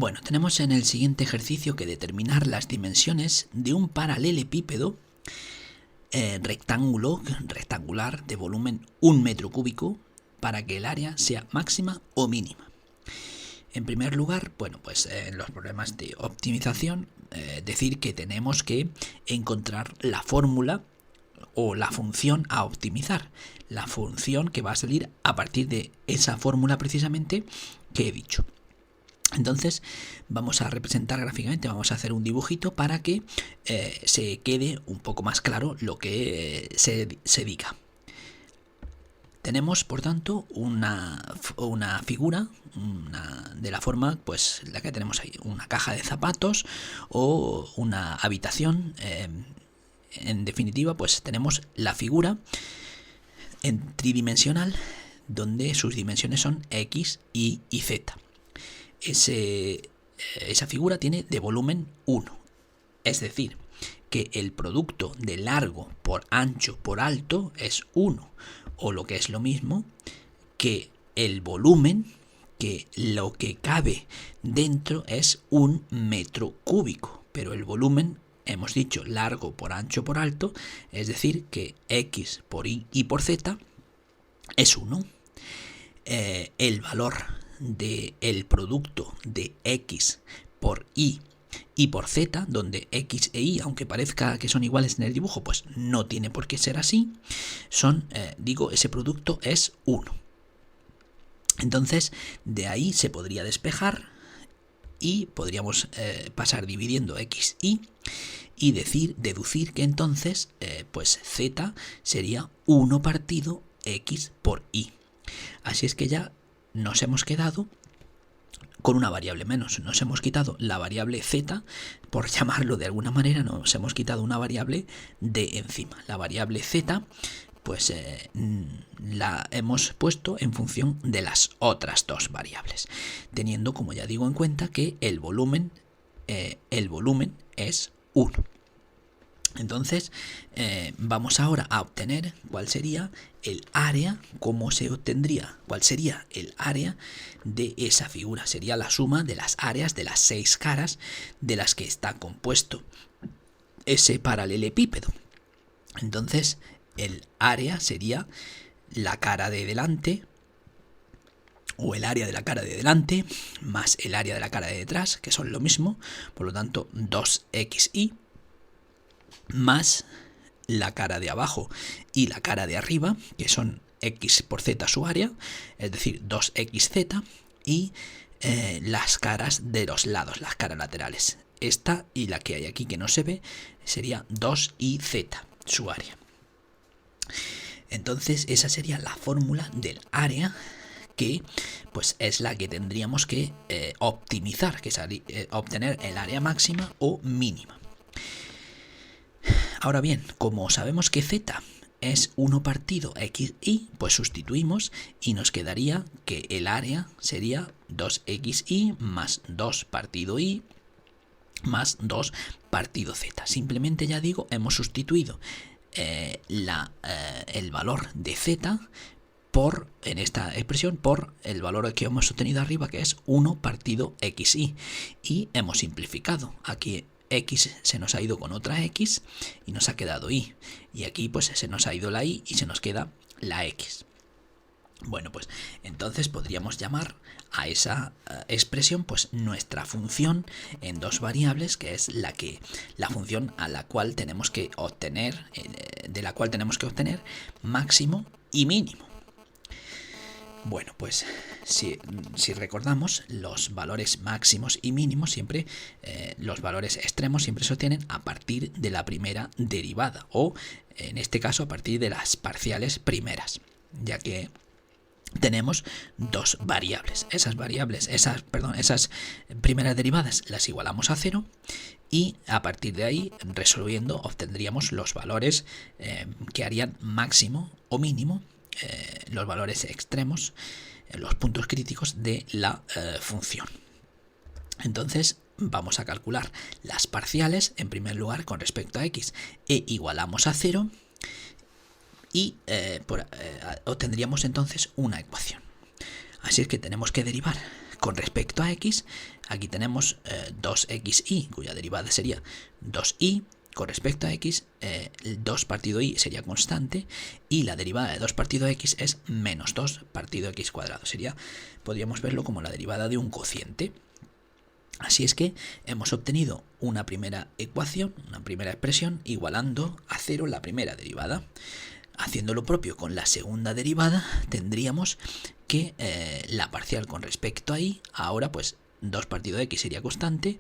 Bueno, tenemos en el siguiente ejercicio que determinar las dimensiones de un paralelepípedo rectangular de volumen 1 metro cúbico para que el área sea máxima o mínima. En primer lugar, bueno, pues en los problemas de optimización, decir que tenemos que encontrar la fórmula o la función a optimizar, la función que va a salir a partir de esa fórmula precisamente que he dicho. Entonces vamos a representar gráficamente, vamos a hacer un dibujito para que se quede un poco más claro lo que se diga. Tenemos, por tanto, una figura de la forma, pues la que tenemos ahí, una caja de zapatos o una habitación. En definitiva, pues tenemos la figura en tridimensional donde sus dimensiones son X, Y y Z. Esa figura tiene de volumen 1, es decir, que el producto de largo por ancho por alto es 1, o lo que es lo mismo, que el volumen, que lo que cabe dentro es 1 metro cúbico, pero el volumen, hemos dicho largo por ancho por alto, es decir, que X por Y y por Z es 1. El valor del producto de X por Y y por Z, donde X e Y, aunque parezca que son iguales en el dibujo, pues no tiene por qué ser así, ese producto es 1. Entonces, de ahí se podría despejar y podríamos pasar dividiendo X, y deducir que entonces, pues Z sería 1 partido X por Y. Así es que ya nos hemos quedado con una variable menos. Nos hemos quitado la variable z, por llamarlo de alguna manera, nos hemos quitado una variable de encima. La variable z, pues la hemos puesto en función de las otras dos variables, teniendo, como ya digo, en cuenta que el volumen es 1. Entonces, vamos ahora a obtener cuál sería el área, cómo se obtendría, cuál sería el área de esa figura. Sería la suma de las áreas de las 6 caras de las que está compuesto ese paralelepípedo. Entonces, el área sería la cara de delante, o el área de la cara de delante, más el área de la cara de detrás, que son lo mismo, por lo tanto 2xy, más la cara de abajo y la cara de arriba, que son x por z su área, es decir, 2xz, y las caras de los lados, las caras laterales. Esta y la que hay aquí que no se ve sería 2yz su área. Entonces esa sería la fórmula del área, que pues es la que tendríamos que optimizar, que es obtener el área máxima o mínima. Ahora bien, como sabemos que z es 1 partido xy, pues sustituimos y nos quedaría que el área sería 2xy más 2 partido y más 2 partido z. Simplemente, ya digo, hemos sustituido el valor de z en esta expresión por el valor que hemos obtenido arriba, que es 1 partido xy, y hemos simplificado. Aquí x se nos ha ido con otra x y nos ha quedado y aquí pues se nos ha ido la y se nos queda la x. Bueno, pues entonces podríamos llamar a esa expresión pues nuestra función en dos variables, que es la función a la cual tenemos que obtener, de la cual tenemos que obtener máximo y mínimo. Bueno, pues si recordamos, los valores máximos y mínimos siempre, los valores extremos siempre se obtienen a partir de la primera derivada, o en este caso a partir de las parciales primeras, ya que tenemos dos variables. Esas primeras derivadas las igualamos a 0 y a partir de ahí, resolviendo, obtendríamos los valores que harían máximo o mínimo, los valores extremos, los puntos críticos de la función. Entonces vamos a calcular las parciales en primer lugar con respecto a x, igualamos a 0 y obtendríamos entonces una ecuación. Así es que tenemos que derivar con respecto a x, aquí tenemos 2xy, cuya derivada sería 2y. Con respecto a x, 2 partido y sería constante, y la derivada de 2 partido x es menos 2 partido x cuadrado. Podríamos verlo como la derivada de un cociente. Así es que hemos obtenido una primera ecuación, una primera expresión, igualando a 0 la primera derivada. Haciendo lo propio con la segunda derivada, tendríamos que la parcial con respecto a y, ahora pues 2 partido x sería constante,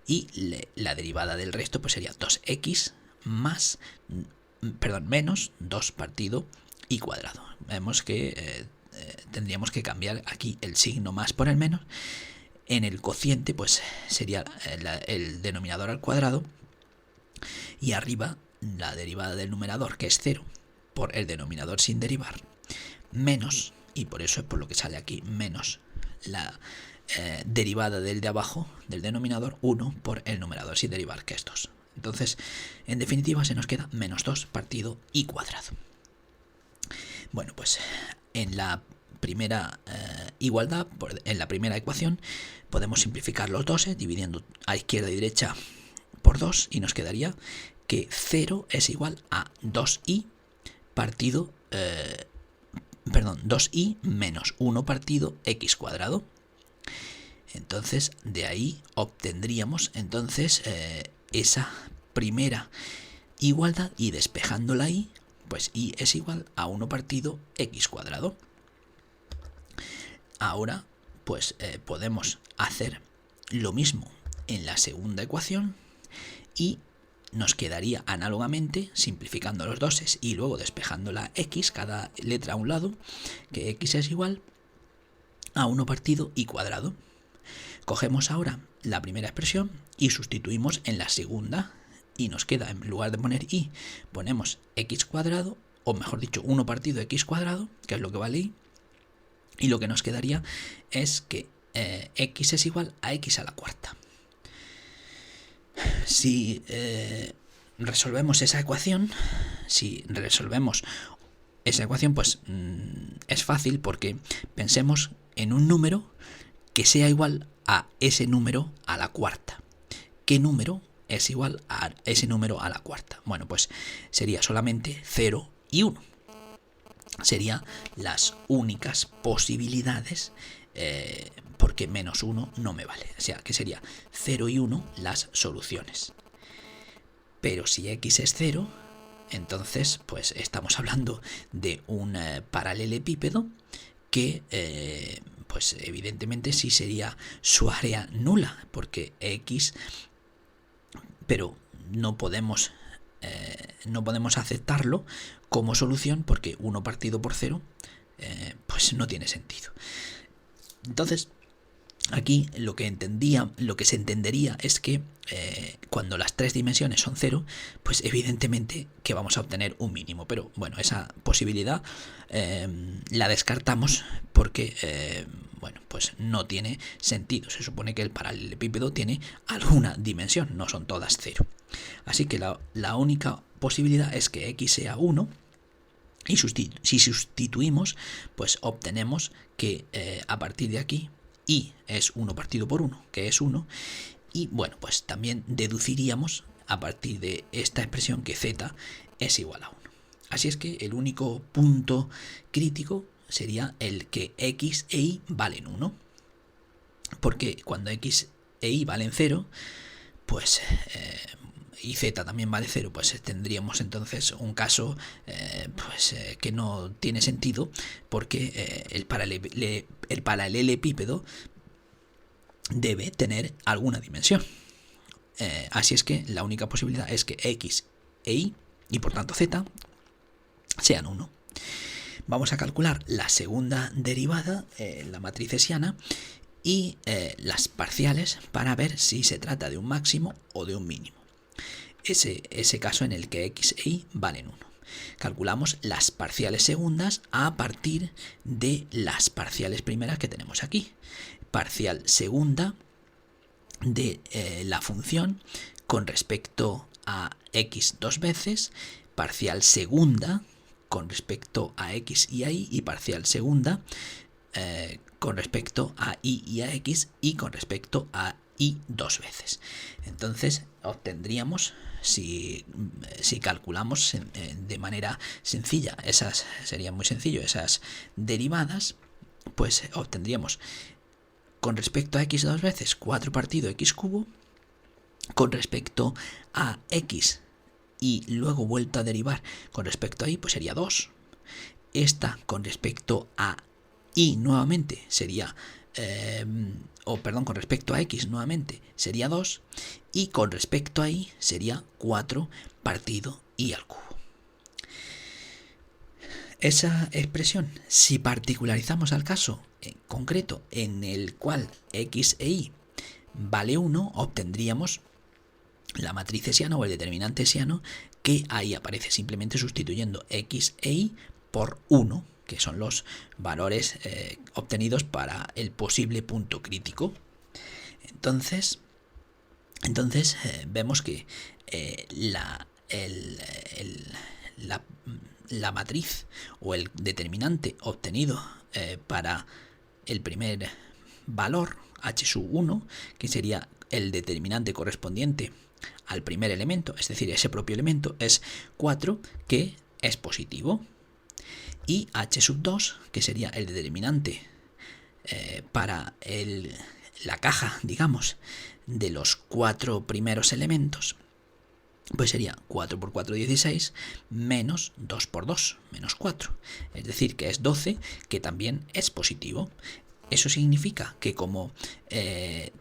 y la derivada del resto pues sería 2x menos 2 partido y cuadrado. Vemos que tendríamos que cambiar aquí el signo más por el menos. En el cociente pues sería el denominador al cuadrado, y arriba la derivada del numerador, que es 0, por el denominador sin derivar, menos, y por eso es por lo que sale aquí, menos la derivada del de abajo, del denominador, 1 por el numerador sin derivar, que es 2. Entonces, en definitiva, se nos queda menos 2 partido y cuadrado. Bueno, pues en la primera igualdad, en la primera ecuación, podemos simplificar los doses, dividiendo a izquierda y derecha por 2, y nos quedaría que 0 es igual a 2y partido, 2y menos 1 partido x cuadrado. Entonces, de ahí obtendríamos entonces esa primera igualdad, y despejando la y, pues y es igual a 1 partido x cuadrado. Ahora, pues podemos hacer lo mismo en la segunda ecuación, y nos quedaría análogamente, simplificando los doses y luego despejando la x, cada letra a un lado, que x es igual a 1 partido y cuadrado. Cogemos ahora la primera expresión y sustituimos en la segunda, y nos queda, en lugar de poner y, ponemos x cuadrado, o mejor dicho, 1 partido x cuadrado, que es lo que vale y lo que nos quedaría es que x es igual a x a la cuarta. Si resolvemos esa ecuación, pues es fácil, porque pensemos en un número que sea igual a ese número a la cuarta. ¿Qué número es igual a ese número a la cuarta? Bueno, pues sería solamente 0 y 1. Serían las únicas posibilidades, porque menos 1 no me vale. O sea, que sería 0 y 1 las soluciones. Pero si x es 0, entonces pues estamos hablando de un paralelepípedo que pues evidentemente sí sería su área nula, porque x, pero no podemos aceptarlo como solución, porque 1 partido por 0 pues no tiene sentido. Entonces, aquí lo que se entendería es que cuando las tres dimensiones son 0, pues evidentemente que vamos a obtener un mínimo. Pero bueno, esa posibilidad la descartamos, porque bueno, pues no tiene sentido. Se supone que el paralelepípedo tiene alguna dimensión, no son todas 0. Así que la única posibilidad es que x sea 1, y si sustituimos, pues obtenemos que a partir de aquí y es 1 partido por 1, que es 1, y bueno, pues también deduciríamos a partir de esta expresión que z es igual a 1. Así es que el único punto crítico sería el que x e y valen 1, porque cuando x e y valen 0, pues y z también vale 0, pues tendríamos entonces un caso que no tiene sentido, porque el paralelepípedo debe tener alguna dimensión. Así es que la única posibilidad es que x e y por tanto z sean 1. Vamos a calcular la segunda derivada, la matriz hessiana, y las parciales, para ver si se trata de un máximo o de un mínimo. Ese caso en el que x e y valen 1. Calculamos las parciales segundas a partir de las parciales primeras que tenemos aquí. Parcial segunda de la función con respecto a x dos veces, parcial segunda con respecto a x y a y, y parcial segunda con respecto a y y a x y con respecto a y dos veces. Entonces obtendríamos, si calculamos de manera sencilla, sería muy sencillo, esas derivadas, pues obtendríamos con respecto a x dos veces 4 partido x cubo, con respecto a x y luego vuelto a derivar con respecto a y, pues sería 2. Esta con respecto a y nuevamente sería, con respecto a x nuevamente sería 2, y con respecto a y sería 4 partido y al cubo. Esa expresión, si particularizamos al caso en concreto en el cual x e y vale 1, obtendríamos la matriz hesiana o el determinante hesiano, que ahí aparece simplemente sustituyendo x e y por 1, que son los valores obtenidos para el posible punto crítico. Entonces vemos que la matriz o el determinante obtenido para el primer valor, h sub 1, que sería el determinante correspondiente al primer elemento, es decir, ese propio elemento, es 4, que es positivo. Y h sub 2, que sería el determinante para la caja, digamos, de los 4 primeros elementos, pues sería 4 por 4, 16, menos 2 por 2, menos 4. Es decir, que es 12, que también es positivo. Eso significa que como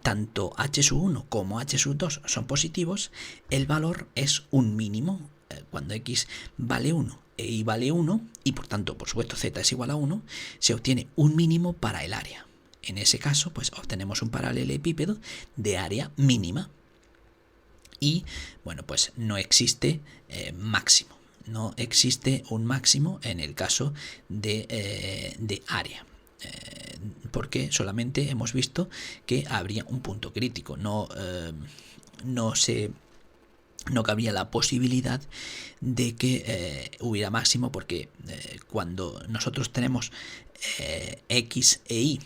tanto h sub 1 como h sub 2 son positivos, el valor es un mínimo. Cuando x vale 1 e y vale 1, y por tanto, por supuesto, z es igual a 1, se obtiene un mínimo para el área. En ese caso, pues obtenemos un paralelepípedo de área mínima. Y, bueno, pues no existe máximo. No existe un máximo en el caso de área. Porque solamente hemos visto que habría un punto crítico. No cabría la posibilidad de que hubiera máximo, porque cuando nosotros tenemos x e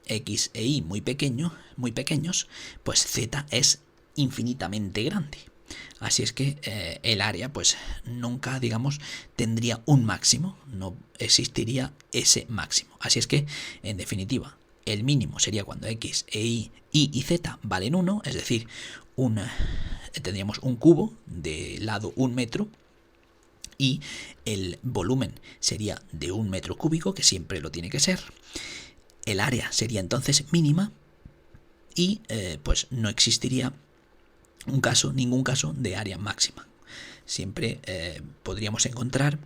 y muy pequeños, pues z es infinitamente grande. Así es que el área pues nunca, digamos, tendría un máximo, no existiría ese máximo. Así es que, en definitiva, el mínimo sería cuando x, y z valen 1, es decir, tendríamos un cubo de lado 1 metro, y el volumen sería de 1 metro cúbico, que siempre lo tiene que ser. El área sería entonces mínima y pues no existiría ningún caso de área máxima. Siempre podríamos encontrar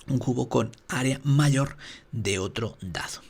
un cubo con área mayor de otro dado.